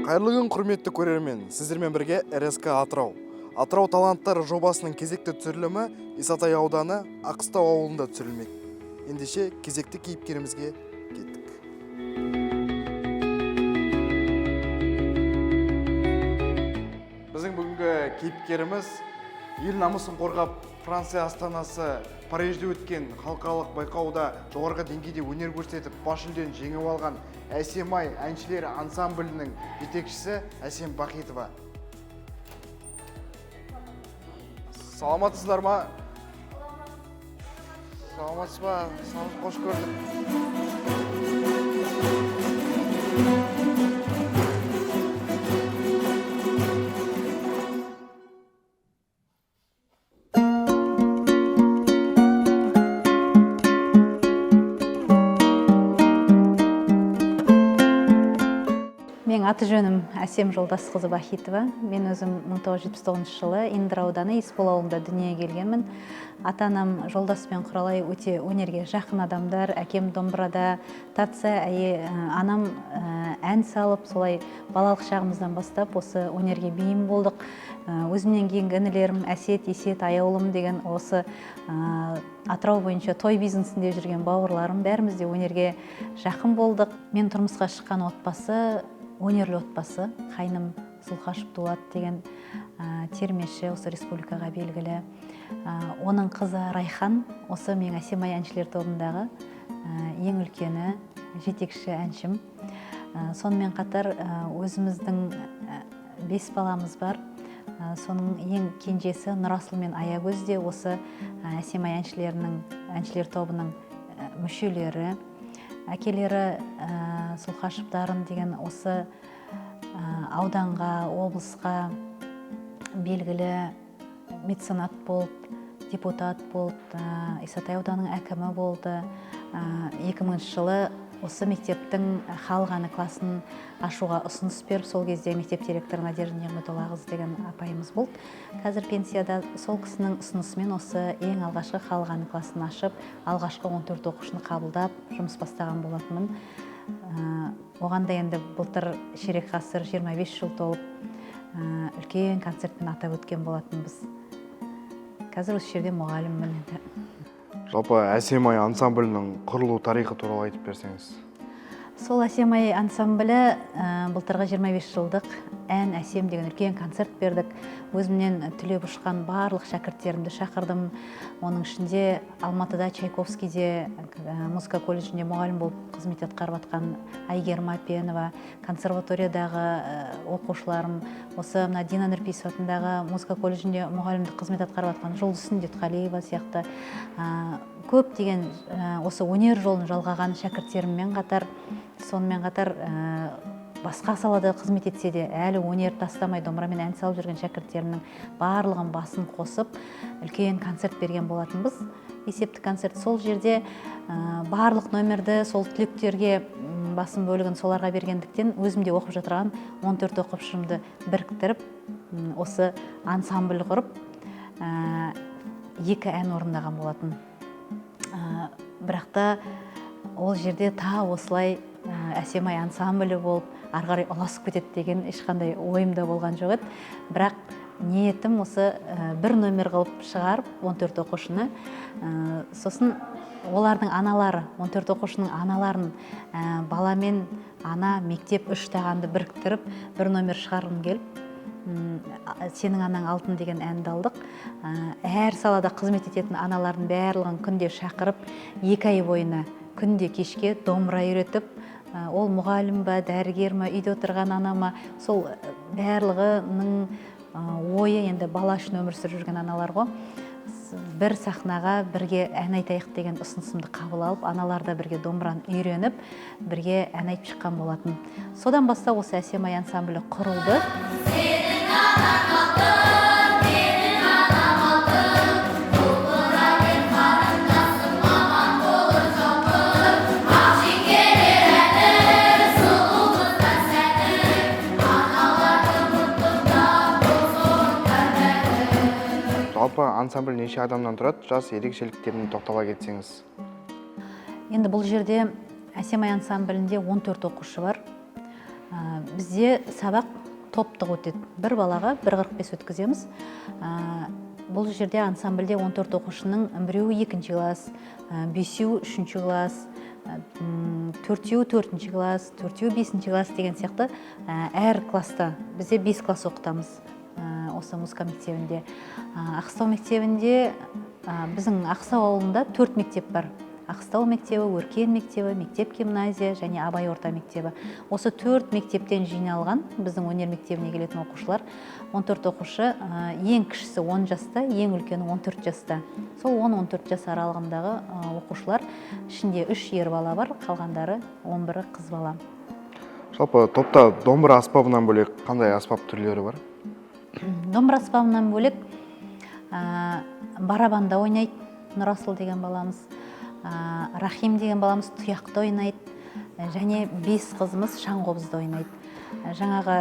Қайырлы күн, құрметті көрермен. Сіздермен бірге РСК Атырау. Атырау таланттары жобасының кезекті түсірілімі Исатай ауданы Аққыстау ауылында түсірілмек. Ендеше кезекті кейіпкерімізге кеттік. Біздің бүгінгі кейіпкеріміз ел намысын қорғап Франция астанасы Парижде өткен халықаралық байқауда жоғарғы деңгейде өнер көрсетіп, бас жүлдені жеңіп алған Әсемай әншілері ансамблінің жетекшісі Әсем Бахитова. Саламатсыздар ма? Саламатсыз ба? Қош көрдік. Менің аты жөнім Әсем Жолдасқызы Бахитова. Мен өзім 1979 жылы Индер ауданы Есбол ауылында дүниеге келгенмін. Ата-анам Жолдас пен Құралай өте өнерге жақын адамдар. Әкем домбырада тартса, анам ән салып, солай балалық шағымыздан бастап осы өнерге бейім болдық. Өзімнен кейінгі інілерім Әсет, Есет, Аяулым деген осы Атырау бойынша той бизнесінде жүрген бауырларым, бәріміз де өнерге жақын болдық. Мен тұрмысқа шыққан отбасы өнерлі отбасы. Қайным Зұлхашев Дулат деген термеші, осы республикаға белгілі. Оның қызы Райхан, осы мен Әсемай әншілер тобындағы ең үлкені, жетекші әншім. Сонымен қатар өзіміздің 5 баламыз бар. Соның ең кенжесі Нұрасыл мен Аягөз де осы Әсемай әншілер тобының мүшелері. Әкелері Зұлхашев Дарын деген осы ауданға, облысқа белгілі меценат болды, депутат болды, Исатай ауданының әкімі болды. 2000 жылы осы мектептің халық әні класын ашуға ұсыныс беріп, сол кезде мектеп директоры Надежда Нығметоллақызы деген апайымыз болды. Қазір пенсияда. Сол кісінің ұсынысымен осы ең алғашқы халық әні класын ашып, алғашқы 14 оқушыны қабылдап жұмыс бастаған болатынмын. Оған да енді былтыр ширек ғасыр 25 жыл толып, үлкен концертпен атап өткен болатынбыз. Қазір осы жерде мұғаліммін. Жалпы Әсемай ансамблінің құрылу тарихы туралы айтып берсеңіз. Сол Әсемай ансамблі былтырғы 25 жылдық ән Әсем деген үлкен концерт бердік. Өзімнен түлеп ұшқан барлық шәкірттерімді шақырдым. Оның ішінде Алматыда Чайковскийде музыка колледжінде мұғалім болып қызмет атқарып жатқан Айгерім Апенова, консерваториядағы оқушыларым, осы Дина Нұрпейісова атындағы музыка колледжінде мұғалімдік қызмет атқарып жатқан Жұлдыз Сүндетқалиева сияқты көп деген осы өнер жолын жалғаған шәкірттеріммен қатар, сонымен қатар басқа салада қызмет етсе де әлі өнер тастамай домбырамен ән салып жүрген шәкірттерімнің барлығын басын қосып үлкен концерт берген болатынбыз. Есепті концерт. Сол жерде барлық номерді сол түлектерге басым бөлігін соларға бергендіктен өзімде оқып жатырған 14 оқушымды біріктіріп, осы ансамбль құрып, 2 ән орындаған болатын. Бірақ та ол жерде осылай Әсемай ансамблі болып, арғарай ұласып кетеді деген ешқандай ойымда болған жоқ еді. Бірақ ниетім осы бір номер қылып шығарып 14 оқушыны. Сосын олардың аналары, 14 оқушының аналарын, баламен ана, мектеп 3 тағанды біріктіріп, бір номер шығарғым келіп, Сенің анаң алтын деген әнді алдық. Әр салада қызмет ететін аналардың барлығын күнде шақырып, 2 ай бойына күнде кешке домбыра үйретіп, ол мұғалім ба, дәрігер ма, үйде отырған анама, сол барлығының ойы енді бала үшін өмір сүріп жүрген аналар ғой. Бір сахнаға бірге ән айтайық деген ұсынысымды қабыл алып, аналарда бірге домбыраны үйреніп, бірге ән айтып шыққан болатын. Содан бастап осы Әсемай ансамблі құрылды. Жалпы ансамбль неше адамнан тұрады? Жас ерекшеліктеріне тоқтала кетсеңіз. Енді бұл жерде Әсемай ансамблінде 14 оқушы бар. Бізде сабақ топтық өтеді. Бір балаға 1:45 өткіземіз. Бұл жерде ансамбльде 14 оқушының біреуі 2-ші класс, 5-еуі 3-ші класс, 4-еуі 4-ші класс, 4-еуі 5-ші класс деген сияқты әр класста бізде 5 класс оқытамыз осы музыка мектебінде. Аққыстау мектебінде біздің Аққыстау ауылында 4 мектеп бар. Аққыстау мектебі, Өркен мектебі, мектеп-гимназия және Абай орта мектебі. Осы 4 мектептен жиналған біздің өнер мектебіне келетін оқушылар 14 оқушы, ең кішісі 10 жаста, ең үлкені 14 жаста. Сол 10-14 жас аралығындағы оқушылар ішінде 3 ер бала бар, қалғандары 11 қыз бала. Жалпы топта домбыра аспабынан бөлек қандай аспап түрлері бар? Домбыра аспабынан бөлек барабанда ойнайды Нұрасыл деген баламыз, Рахим деген баламыз тұяқты ойнайды, және 5 қызымыз шаңқобызды ойнайды. Жаңағы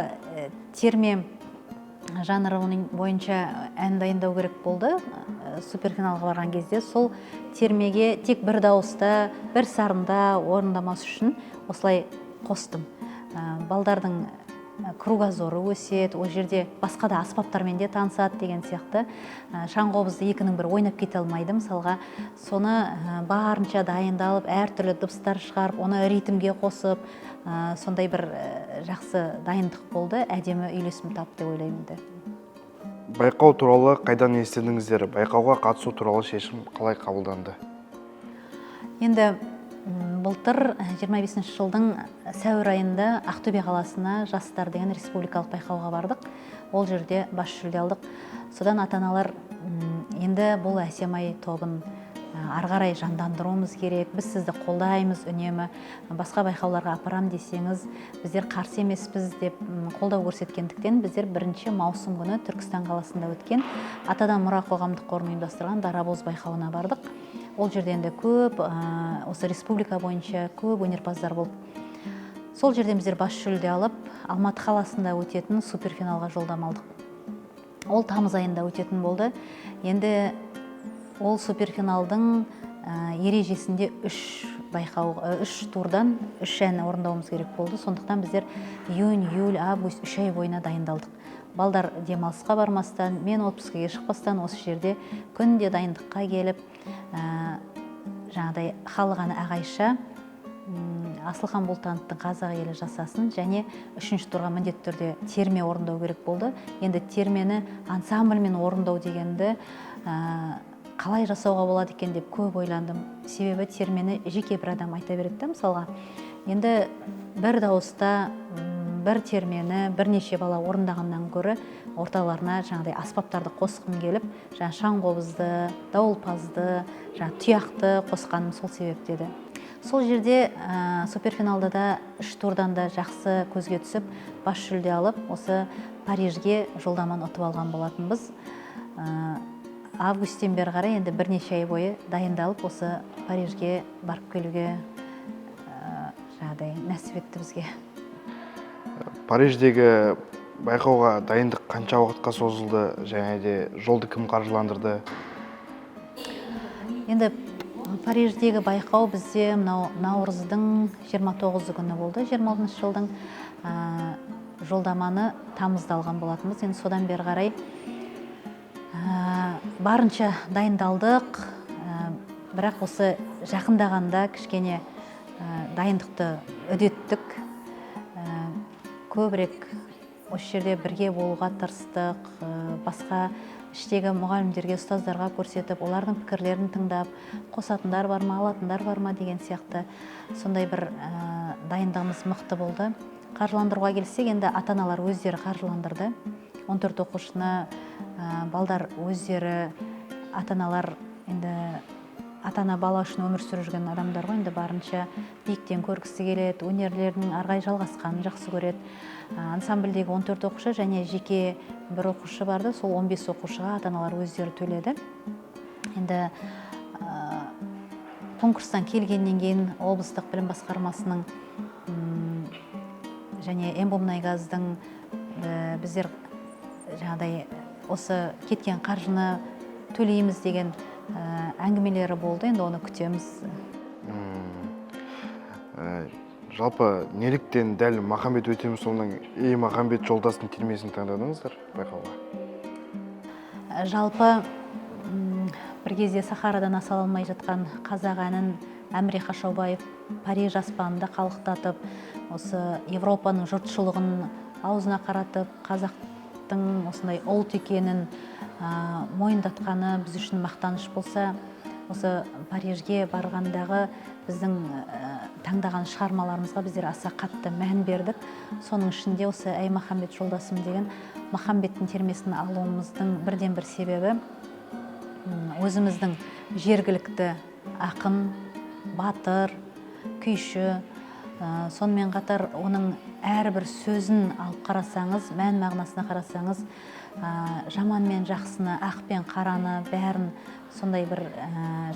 терме жанры бойынша ән дайындау керек болды. Суперфиналға барған кезде сол термеге тек бір дауыста, бір сарында орындамас үшін осылай қостым. Балдардың кругозоры өседі, ол жерде басқа да аспаптармен де танысады деген сияқты. Шаңқобызды 2-1 ойнап кете алмайды, мысалға. Соны барынша дайындалып, әртүрлі дыбыстар шығарып, оны ритмге қосып, сондай бір жақсы дайындық болды, әдемі үйлесім тапты деп ойлаймын. Байқау туралы қайдан естідіңіздер? Байқауға қатысу туралы шешім қалай қабылданды? Енді былтыр 25 жылдың сәуір айында Ақтөбе қаласына жастар деген республикалық байқауға бардық. Ол жерде бас жүлде алдық. Содан ата-аналар енді бұл әсемай тобын ары қарай жандандыруымыз керек. Біз сізді қолдаймыз үнемі. Басқа байқауларға апарам десеңіз, біздер қарсы емеспіз деп қолдау көрсеткендіктен біздер 1 маусым күні Түркістан қаласында өткен Атадан мұра қоғамдық қорының ұйымдастырған Дарабоз байқауына бардық. Ол жерде енді көп, осы республика бойынша көп өнерпаздар болды. Сол жерден біздер бас жүлде алып, Алматы қаласында өтетін суперфиналға жолдама алдық. Ол тамыз айында өтетін болды. Енді ол суперфиналдың ережесінде 3 турдан 3 ән орындауымыз керек болды. Сондықтан біздер июнь, июль, август 3 ай бойына дайындалдық. Балдар демалысқа бармастан, мен отпускіге шықпастан осы жерде күнде дайындыққа келіп, жаңағыдай халық әні Ағайша, Асылхан Болтановтың Қазақ елі жасасын, және 3-ші турға міндетті түрде терме орындау керек болды. Енді термені ансамбльмен орындау дегенді қалай жасауға болады екен деп көп ойландым. Себебі термені жеке бір адам айта береді, мысалға. Енді бір дауыста бір термені бірнеше бала орындағаннан көрі орталарына жаңағыдай аспаптарды қосқым келіп, шаңқобызды, дауылпазды, тұяқты қосқаным сол себепті еді. Сол жерде суперфиналда да 3 турдан да жақсы көзге түсіп, бас жүлде алып, осы Парижге жолдаманы ұтып алған болатынбыз. Августтен бері қарай енді бірнеше ай бойы дайындалып, осы Парижге барып келуге нәсіп етті бізге. Париждегі байқауға дайындық қанша уақытқа созылды, және де жолды кім қаржыландырды? Енді Париждегі байқау бізде наурыздың 29 күні болды, 26 жылдың жолдаманы тамызда алған болатынбыз. Енді содан бері қарай барынша дайындалдық, бірақ осы жақындағанда кішкене дайындықты үдеттік, көбірек осы жерде бірге болуға тырыстық, басқа іштегі мұғалімдерге, ұстаздарға көрсетіп, олардың пікірлерін тыңдап, қосатындар бар ма, алатындар бар ма деген сияқты сондай бір дайындығымыз мықты болды. Қаржыландыруға келсек, енді ата-аналар өздері қаржыландырды. 14 оқушыны балдар өздері, ата-аналар енді ата-ана бала үшін өмір сүріп жүрген адамдар ғой, енді барынша биіктен көргісі келеді, өнерлерінің арғай жалғасқанын жақсы көреді. Ансамбльдегі 14 оқушы және жеке бір оқушы барды, сол 15 оқушыға ата-аналар өздері төледі. Енді конкурстан келгеннен кейін облыстық білім басқармасының және Эмбомнайгаздың біздер жаңағыдай осы кеткен қаржыны төлейміз деген әңгімелері болды, енді оны күтеміз. Жалпы неліктен дәл Махамбет Өтемісұлының «Ей Махамбет жолдастың» термесін таңдадыңыздар байқауға? Жалпы бір кезде Сахарадан аса алмай жатқан қазақ әнін Әміре Қашаубаев Париж аспанында қалықтатып, осы Европаның жұртшылығын аузына қаратып, қазақтың осындай ұлт екенін мойындатқаны біз үшін мақтаныш болса, осы Парижге барғандағы біздің таңдаған шығармаларымызға біздер аса қатты мән бердік. Соның ішінде осы «Әй Махамбет жолдасым» деген Махамбеттің термесін алуымыздың бірден бір себебі өзіміздің жергілікті ақын, батыр, күйші, сонымен қатар оның әрбір сөзін алып қарасаңыз, мән мағынасына қарасаңыз, жаман мен жақсыны, ақ пен қараны бәрін сондай бір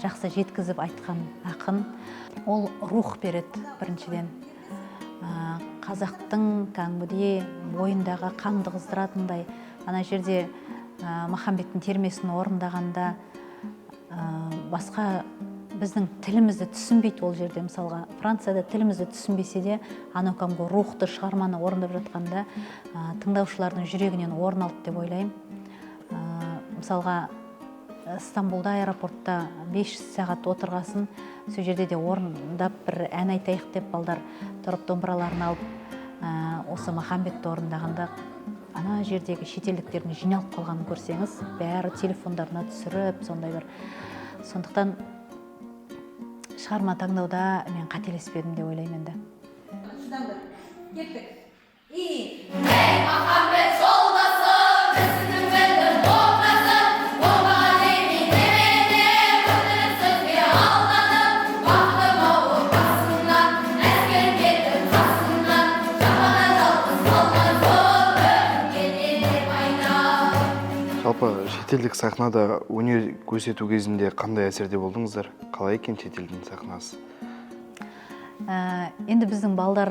жақсы жеткізіп айтқан ақын. Ол рух береді біріншіден. Қазақтың кәдімгідей бойындағы қанды қыздыратындай, ана жерде Махамбеттің термесін орындағанда басқа біздің тілімізді түсінбейді ол жерде. Мысалға, Францияда тілімізді түсінбесе де, анау кәдімгі рухты шығарманы орындап жатқанда тыңдаушылардың жүрегінен орын алды деп ойлаймын. Мысалға, Стамбулда аэропортта 5 сағат отырғасын, сол жерде де орындап бір ән айтайық деп балдар тұрып домбыраларын алып, осы Махамбетті орындағанда ана жердегі шетелдіктердің жиналып қалғанын көрсеңіз, бәрі телефондарына түсіріп, сондай бір. Сондықтан шығарма таңдауда мен қателеспедім деп ойлаймын енді. Кеттік. Ей Махамбет жолдасым, біздің білдің болмасын, болмаған емей немене, өтірік сөзге алданып, бақтым ауыр қасымнан, әскер келді қасымнан, жамана жалғыз қалған соң, өкінген деп айналып. Жалпы шетелдік сахнада өнер көрсету кезінде қандай әсерде болдыңыздар? Қалай екен шетелдің сахнасы? Енді біздің балдар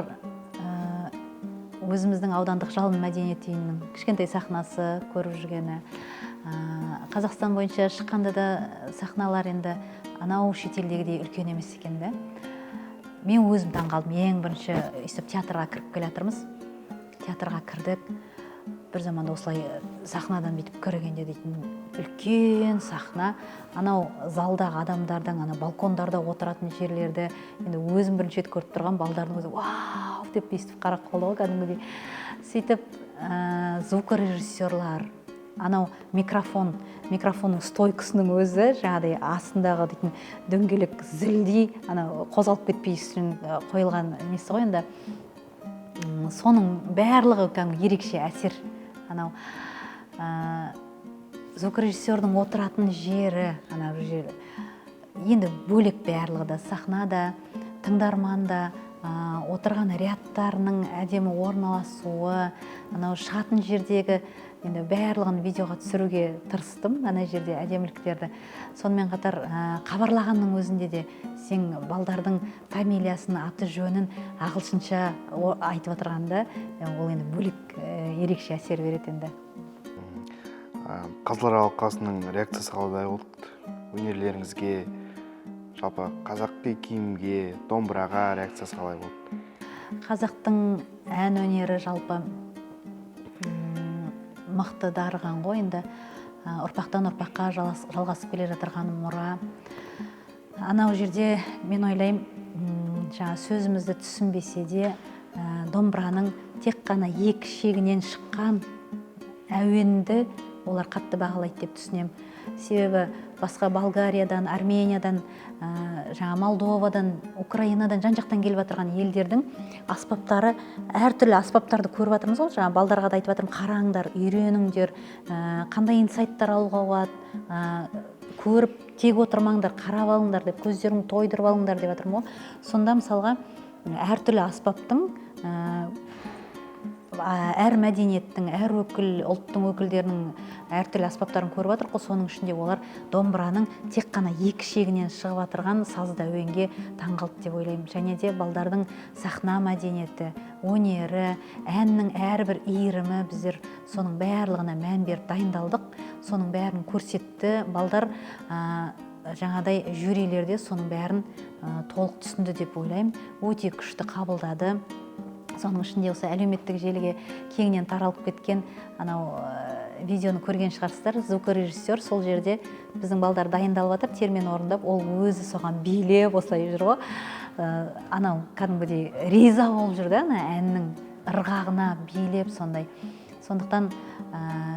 өзіміздің аудандық жалын мәдениет үйінің кішкентай сахнасы көріп жүргені. Қазақстан бойынша шыққанда да сахналар енді анау шетелдегідей үлкен емес екен де. Мен өзім таңғалдым. Ең бірінші өйстіп театрға кіріп келе жатырмыз. Театрға кірдік. Бір заманда осылай сахнадан бүйтіп көргенде дейтін үлкен сахна, анау залдағы адамдардың, ана балкондарда отыратын жерлерді енді өзім бірінші рет көріп тұрған балдардың өзі вау деп өйстіп қарап қалды ғой кәдімгідей. Сөйтіп звукорежиссерлар, анау микрофонның стойкасының өзі жаңағыдай астындағы дейтін дөңгелек зілдей анау қозғалып кетпей үшін қойылған несі ғой енді. Соның барлығы кәдімгі ерекше әсер. Анау звукорежиссердің отыратын жері, анау жері енді бөлек барлығы да, сахнада, тыңдарманда, отырған рядтарының әдемі орналасуы, анау шығатын жердегі енді барлығын видеоға түсіруге тырыстым, ана жерде әдеміліктерді. Сонымен қатар хабарлағанның өзінде де сен балдардың фамилиясын, аты жөнін ағылшынша айтып отырғанда, ол енді бөлек ерекше әсер береді енді. Қазылар алқасының реакциясы қалай болды? Өнерлеріңізге, жалпы қазақи киімге, домбыраға реакциясы қалай болды? Қазақтың ән өнері жалпы мықты дарыған ғой енді, ұрпақтан ұрпаққа жалғасып келе жатырған мұра. Анау жерде мен ойлаймын, сөзімізді түсінбесе де, домбыраның тек қана екі шегінен шыққан әуенді олар қатты бағалайды деп түсінем. Себебі басқа Болгариядан, Армениядан, Молдовадан, Украинадан, жан-жақтан келіп жатырған елдердің аспаптары, әртүрлі аспаптарды көріп жатырмыз ғой. Балдарға да айтып жатырмын, қараңдар, үйреніңдер, қандай инсайттар алуға болады, көріп тек отырмаңдар, қарап алыңдар деп, көздерін тойдырып алыңдар деп жатырмын ғой. Сонда мысалға әртүрлі аспаптың, әр мәдениеттің, әр ұлттың өкілдерінің әртүрлі аспаптарын көріп жатыр ғой. Соның ішінде олар домбыраның тек қана екі шегінен шығып жатырған сазды әуенге таңғалды деп ойлаймын. Және де балдардың сахна мәдениеті, өнері, әннің әрбір иірімі, біздер соның барлығына мән беріп дайындалдық. Соның бәрін көрсетті. Балдар жаңадай жюрилерде соның бәрін толық түсінді деп ойлаймын. Өте күшті қабылдады. Соның ішінде осы әлеуметтік желіге кеңінен таралып кеткен анау видеоны көрген шығарсыздар. Звукорежиссер сол жерде біздің балдар дайындалып жатыр, термен орындап, ол өзі соған билеп осылай жүр ғой. Анау кәдімгідей риза болып жүр да, ана әннің ырғағына билеп сондай. Сондықтан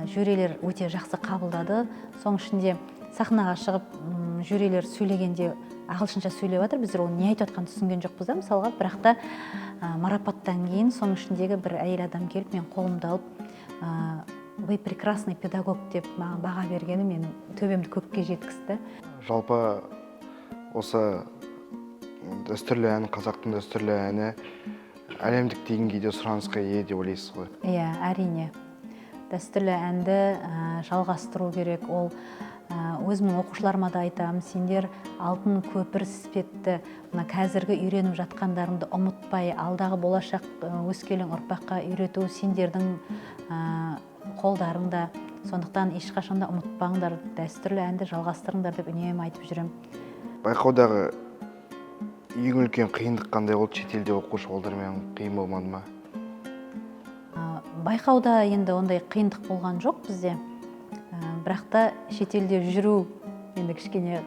жюрилер өте жақсы қабылдады. Соның ішінде сахнаға шығып жюрилер сөйлегенде ағылшынша сөйлеп жатыр. Біздер оны не айтып жатқанын түсінген жоқпыз да, мысалға. Бірақ та марапаттан кейін соның ішіндегі бір әйел адам келіп, мен қолымды алып, вы прекрасный педагог деп маған баға бергені мен төбемді көкке жеткізді. Жалпы осы дәстүрлі ән, қазақтың дәстүрлі әні әлемдік деңгейде сұранысқа ие деп ойлайсыз ғой? Иә, әрине. Дәстүрлі әнді жалғастыру керек. Ол өзімнің оқушыларыма да айтамын, сендер алтын көпір іспетті, мына қазіргі үйреніп жатқандарыңды ұмытпай, алдағы болашақ өскелең ұрпаққа үйрету сендердің қолдарыңда. Сондықтан ешқашанда ұмытпаңдар, дәстүрлі әнді жалғастырыңдар деп үнемі айтып жүрем. Байқаудағы ең үлкен қиындық қандай болды? Шетелде оқушы балдармен қиын болмады ма? Байқауда енді ондай қиындық болған жоқ бізде. Бірақ та шетелде жүру енді кішкене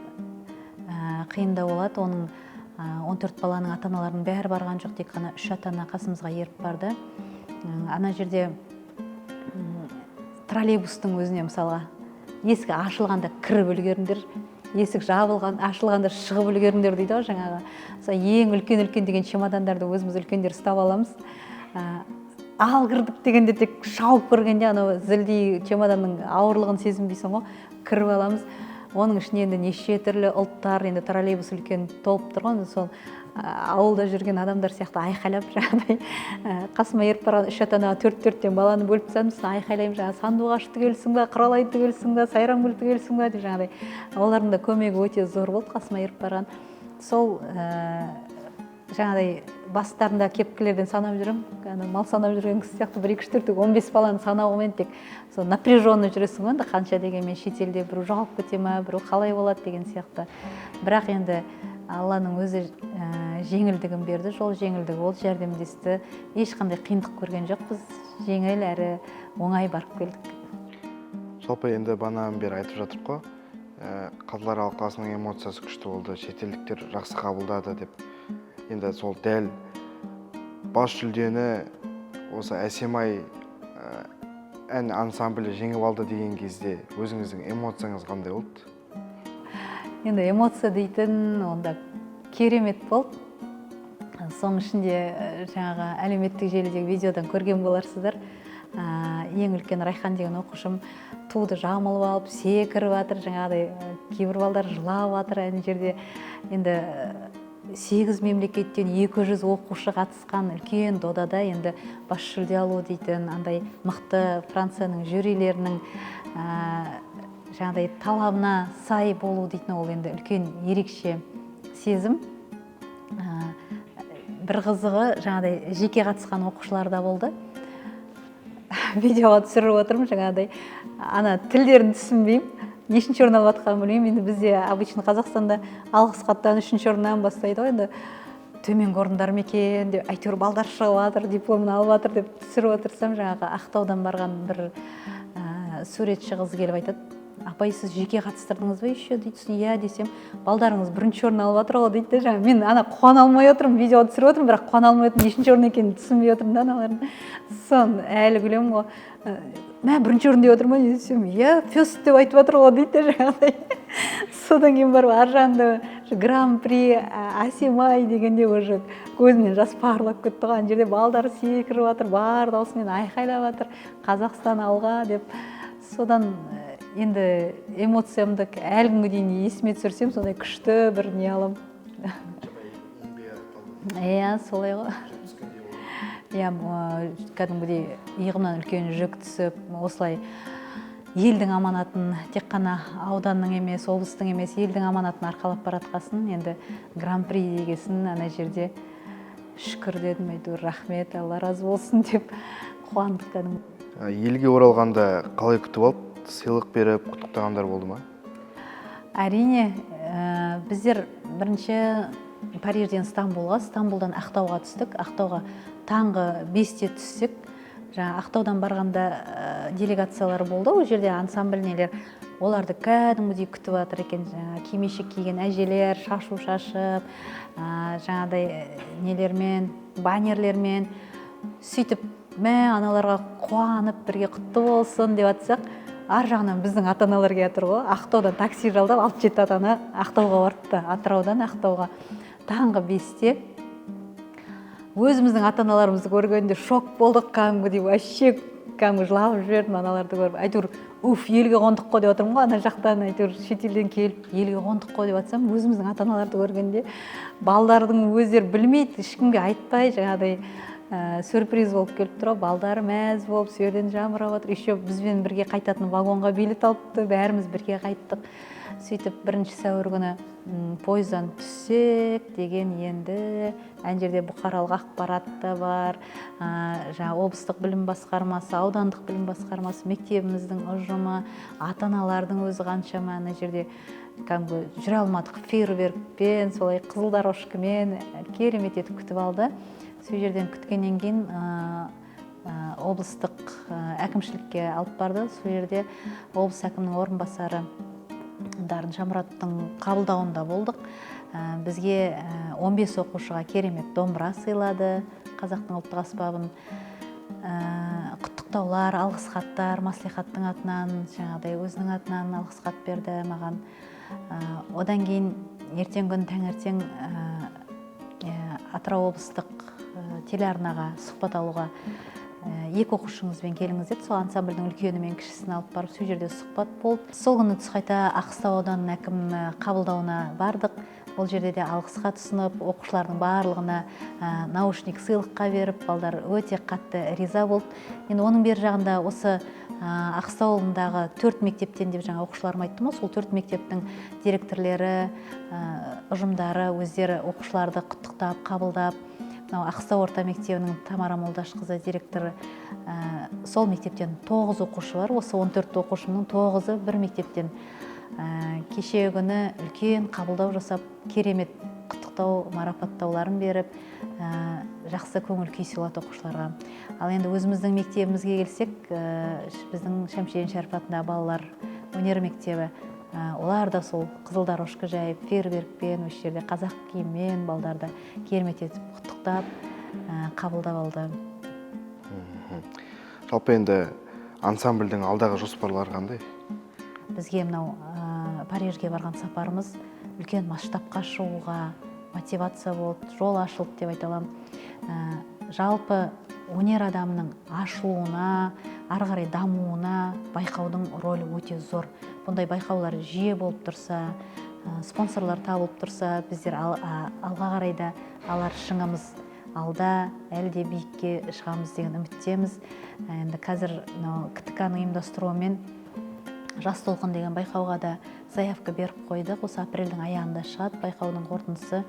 қиында болады. Оның 14 баланың ата-аналарының бәрі барған жоқ, тек қана 3 ата-ана қасымызға еріп барды. Ана жерде троллейбустың өзіне мысалға есік ашылғанда кіріп үлгеріңдер, есік жабылған, ашылғанда шығып үлгеріңдер дейді ғой жаңағы. Ең үлкен деген чемодандарды өзіміз үлкендер ұстап аламыз. Ал кірдік дегенде тек шауып кіргенде анау зілдей чемоданның ауырлығын сезінбейсің ғой, кіріп аламыз. Оның ішінде енді неше түрлі ұлттар, енді троллейбус үлкен толып тұрған, сол ауылда жүрген адамдар сияқты айқайлап жаңағыдай қасыма еріп барған 3 ата-анаға 4-4-тен баланы бөліп тастадым, айқайлаймын, жаңағы сандуғаш түгелсің ба, құралай түгелсің ба, сайрангүл түгелсің ба деп жаңағыдай. Олардың да көмегі өте зор болды қасыма еріп барған. Сол жаңағыдай бастарында кепкілерден санап жүрем, мал санап жүрген кісі сияқты 1-2-3-4 15 баланы санауымен тек сол напряженный жүресің ғой, қанша дегенмен шетелде біреу жоғалып кете ма, біреу қалай болады деген сияқты. Бірақ енді Алланың өзі жеңілдігін берді, жол жеңілдігі ол жәрдемдесті. Ешқандай қиындық көрген жоқпыз, жеңіл әрі оңай барып келдік. Жалпы енді банадан бері айтып жатырмық қой, қазылар алқасының эмоциясы күшті болды, шетелдіктер жақсы қабылдады деп. Енді сол дәл бас жүлдені осы Әсемай ән ансамблі жеңіп алды деген кезде өзіңіздің эмоцияңыз қандай болды? Енді эмоция дейтін онда керемет болды. Соның ішінде жаңағы әлеуметтік желідегі видеодан көрген боларсыздар. Ең үлкен Райхан деген оқушым туды жамылып алып, секіріп жатыр, жаңағыдай кейбір балдар жылап жатыр. Әне жерде енді 8 мемлекеттен 200 оқушы қатысқан үлкен додада енді бас жүлде алу дейтін, андай мықты Францияның жюрилерінің жаңағыдай талабына сай болу дейтін, ол енді үлкен ерекше сезім. Бір қызығы жаңағыдай жеке қатысқан оқушылар да болды. Видеоға түсіріп отырмын, жаңағыдай ана тілдерін түсінбеймін. Нешінші орын алып жатқанын білмеймін. Енді бізде обычно Қазақстанда алғыс хаттан 3-ші орыннан бастайды ғой. Енді төменгі орындар ма екен деп, әйтеуір балдар шығып жатыр, дипломын алып жатыр деп түсіріп отырсам, жаңағы Ақтаудан барған бір суретші қыз келіп айтады: апай, сіз жеке қатыстырдыңыз ба еще дейді. Иә десем, балдарыңыз 1-ші орын алып жатыр ғой дейді. Жаңа мен ана қуана алмай отырмын, видеоға түсіріп отырмын, бірақ қуана алмай отырмын, нешінші орын екенін түсінбей отырмын да аналардың. Сон әлі күлемін ғой. Мә 1-ші орын деп отырмын десем, иә фест деп айтып жатыр ғой дейді жаңағыдай. Содан кейін барып ар жағында гран-при Әсемай дегенде уже көзімнен жас парлап кетті ғой. Ана жерде балдар секіріп жатыр, бар даусымен айқайлап жатыр, Қазақстан алға деп. Содан енді эмоциямды әлі күнге дейін есіме түсірсем, сондай күшті бір не алам. Иә, солай ғой. Иә, кәдімгідей иығымнан үлкен жүк түсіп, осылай елдің аманатын, тек қана ауданның емес, облыстың емес, елдің аманатын арқалап баратқасын, енді гран-при дегесін ана жерде шүкір дедім, әйтеуір рахмет, Алла разы болсын деп қуандық кәдімгі. Елге оралғанда қалай күтіп алып, сыйлық беріп, құттықтағандар болды ма? Әрине, біздер бірінші Парижден Стамбулға, Стамбулдан Ақтауға түстік. Ақтауға таңғы 5-те түссек, жаңа Ақтаудан барғанда делегациялар болды. Ол жерде ансамбль нелер, оларды кәдімгідей күтіп жатыр екен. Кимешек киген әжелер, шашу шашып, жаңадай нелермен, баннерлермен сөйтіп, аналарға қуанып бірге құтты болсын деп атсақ, ар жағынан біздің ата-аналар келіп тұр ғой. Ақтаудан такси жалдап 6-7 ата-ана Ақтауға барыпты. Атыраудан Ақтауға таңғы 5-те. Өзіміздің ата-аналарымызды көргенде шок болдық, кәдімгідей вообще кәдімгі жылап жібердім аналарды көріп. Әйтеуір, елге қондық қой деп отырмын ғой, ана жақтан әйтеуір шетелден келіп, елге қондық қой деп атсам, өзіміздің ата-аналарды көргенде балдардың өздері білмейді, ешкімге айтпай, жаңағыдай сюрприз болып келіп тұр, балдары мәз болып, сөйден жамырап отыр. Еще бізбен бірге қайтатын вагонға билет алыпты, бәріміз бірге қайттық. Сөйтіп 1 сәуір күні пойыздан түссек деген енді ән жерде бұқаралық ақпарат та бар, жаңа облыстық білім басқармасы, аудандық білім басқармасы, мектебіміздің ұжымы, ата-аналардың өзі қаншама ана жерде кәдімгі жүре алмадық, фейерверкпен, солай қызыл дорожкамен керемет етіп күтіп алды. Сол жерден күткеннен кейін облыстық әкімшілікке алып барды. Сол жерде облыс әкімінің орынбасары Дарын Шамұраттың қабылдауында болдық. Бізге 15 оқушыға керемет домбыра сыйлады, қазақтың ұлттық аспабын. Құттықтаулар, алғыс хаттар, маслихаттың атынан, жаңағыдай өзінің атынан алғыс хат берді маған. Одан кейін ертең күн таңертең Атырау облыстық телеарнаға сұхбат алуға 2 оқушыңызбен келіңіз деді. Сол ансамбльдің үлкені мен кішісін алып барып, сол жерде сұхбат болды. Сол күні түс қайта Аққыстау ауданының әкімі қабылдауына бардық. Ол жерде де алғыс хат ұсынып, оқушылардың барлығына наушник сыйлыққа беріп, балдар өте қатты риза болды. Енді оның бер жағында осы Аққыстау ауылындағы 4 мектептен деп жаңа оқушыларым айттым, сол 4 мектептің директорлері, ұжымдары өздері оқушыларды құттықтап, қабылдап, Аққыстау орта мектебінің Тамара Молдашқызы директоры, сол мектептен 9 оқушы бар. Осы 14 оқушымның 9-ы бір мектептен. Кеше күні үлкен қабылдау жасап, керемет құттықтау, марапаттауларын беріп, жақсы көңіл күй сыйлады оқушыларға. Ал енді өзіміздің мектебімізге келсек, біздің Шәмшиден Шәріп атындағы балалар өнер мектебі, олар да сол қызыл дорожка жайып, фейерверкпен, осы жерде қазақ киіммен балдарды керемет етіп құттықтап, қабылдап алды. Жалпы енді ансамбльдің алдағы жоспарлары қандай? Бізге мынау Парижге барған сапарымыз үлкен масштабқа шығуға мотивация болды, жол ашылды деп айта аламын. Жалпы өнер адамының ашылуына, ары қарай дамуына байқаудың рөлі өте зор. Бұндай байқаулар жиі болып тұрса, спонсорлар табылып тұрса, біздер алға қарайда алар шыңымыз алда, әлде биікке шығамыз деген үміттеміз. Енді қазір КТК-ның ұйымдастыруымен Жас толқын деген байқауға да заявка беріп қойдық. Осы апрельдің аяғында шығады байқаудың қорытындысы.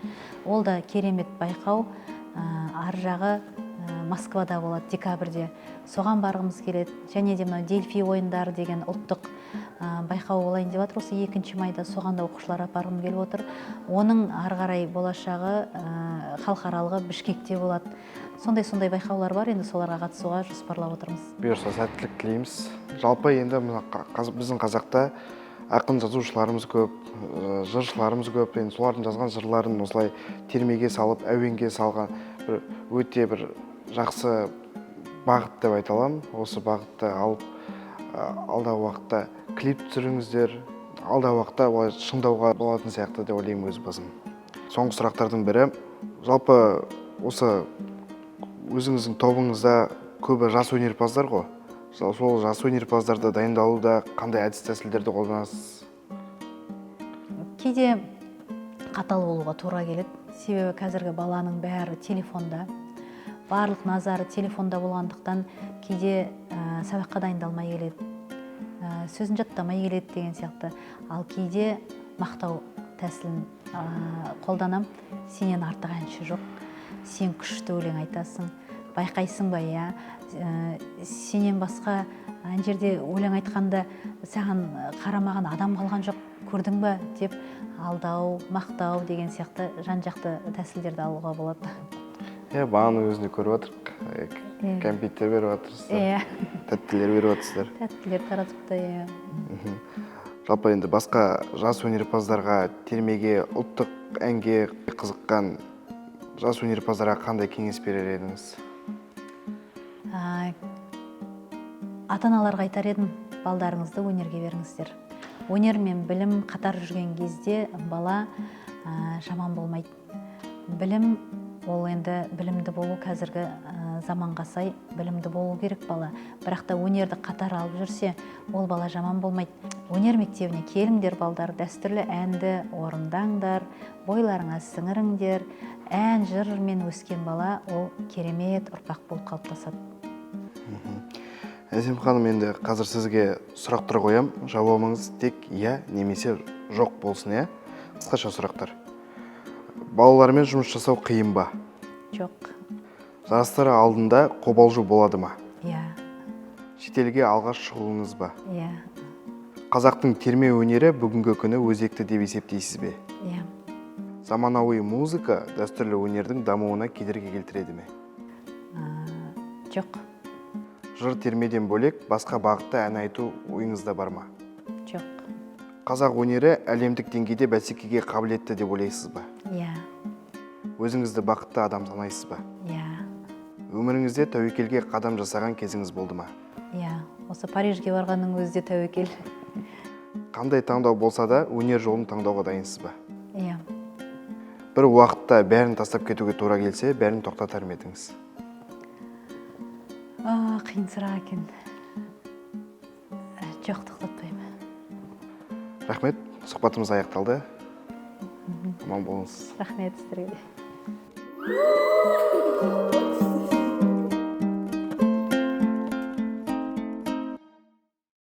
Ол да керемет байқау. Ар жағы Москвада болады декабрьде. Соған барғымыз келеді. Және де Дельфий ойындары деген ұлттық байқау болайын деп жатыр. Осы 2 майда соған да оқушылар апарғым келіп отыр. Оның ары қарай болашағы халықаралығы Бішкекте болады. Сондай байқаулар бар, енді соларға қатысуға жоспарлап отырмыз. Бұйырса сәттілік тілейміз. Жалпы енді біздің қазақта ақын жазушыларымыз көп, жыршыларымыз көп. Енді солардың жазған жырларын осылай термеге салып, әуенге салған өте бір жақсы бағыт деп айта аламын. Осы бағытты алып, алдағы уақытта клип түсіріңіздер, алдағы уақытта шыңдауға болатын сияқты деп ойлаймын өз басым. Соңғы сұрақтардың бірі, жалпы осы өзіңіздің тобыңызда көбі жас өнерпаздар ғой. Сол жас өнерпаздарды дайындалуда қандай әдіс тәсілдерді қолданасыз? Кейде қатал болуға тура келеді. Себебі қазіргі баланың бәрі телефонда. Барлық назары телефонда болғандықтан кейде сабаққа дайындалмай келеді. Сөзін жаттамай келеді деген сияқты. Ал кейде мақтау тәсілін қолданам. Сенен артық әнші жоқ. Сен күшті өлең айтасың. байқайсың ба, иә, сенен басқа ана жерде өлең айтқанда саған қарамаған адам қалған жоқ, көрдің ба деп алдау, мақтау деген сияқты жан-жақты тәсілдерді алуға болады. Бағаның өзінде көріп жатырық. Компьютер беріп жатырсыздар. Тәттілер беріп жатырсыздар. Тәттілер таратыпты, иә. Жалпы енді басқа жас өнерпаздарға, термеге, ұлттық әнге қызыққан жас өнерпаздарға қандай кеңес берер едіңіз? Ата-аналарға айтар едім, балдарыңызды өнерге беріңіздер. Өнер мен білім қатар жүрген кезде бала жаман болмайды. Білім ол енді білімді болу, қазіргі заманға сай білімді болу керек бала. Бірақ та өнерді қатар алып жүрсе, ол бала жаман болмайды. Өнер мектебіне келіңдер балдар, дәстүрлі әнді орындаңдар, бойларыңа сіңіріңдер. Ән жырмен өскен бала ол керемет ұрпақ болып қалыптасады. Әсем ханым, енді қазір сізге сұрақтар қоям, жауабыңыз тек иә немесе жоқ болсын, иә? Қысқаша сұрақтар. Балалармен жұмыс жасау қиын ба? Жоқ. Жарыстар алдында қобалжу болады ма? Иә. Шетелге алғаш шығуыңыз ба? Иә. Қазақтың терме өнері бүгінгі күні өзекті деп есептейсіз бе? Иә. Заманауи музыка дәстүрлі өнердің дамуына кедергі келтіреді ме? Жоқ. Жыр термеден бөлек басқа бағытта ән айту ойыңызда бар ма? Жоқ. Қазақ өнері әлемдік деңгейде бәсекеге қабілетті деп ойлайсыз ба? Иә. Өзіңізді бақытты адам санайсыз ба? Иә. Өміріңізде тәуекелге қадам жасаған кезіңіз болды ма? Иә. Осы Парижге барғанның өзі де тәуекел. Қандай таңдау болса да өнер жолын таңдауға дайынсыз ба? Иә. Бір уақытта бәрін тастап кетуге тура келсе, бәрін тоқтатар ма едіңіз? Қиын сұрақ екен. Жоқ, тоқтатпаймын. Рахмет, сұхбатымыз аяқталды. Аман болыңыз. Рахмет сіздерге.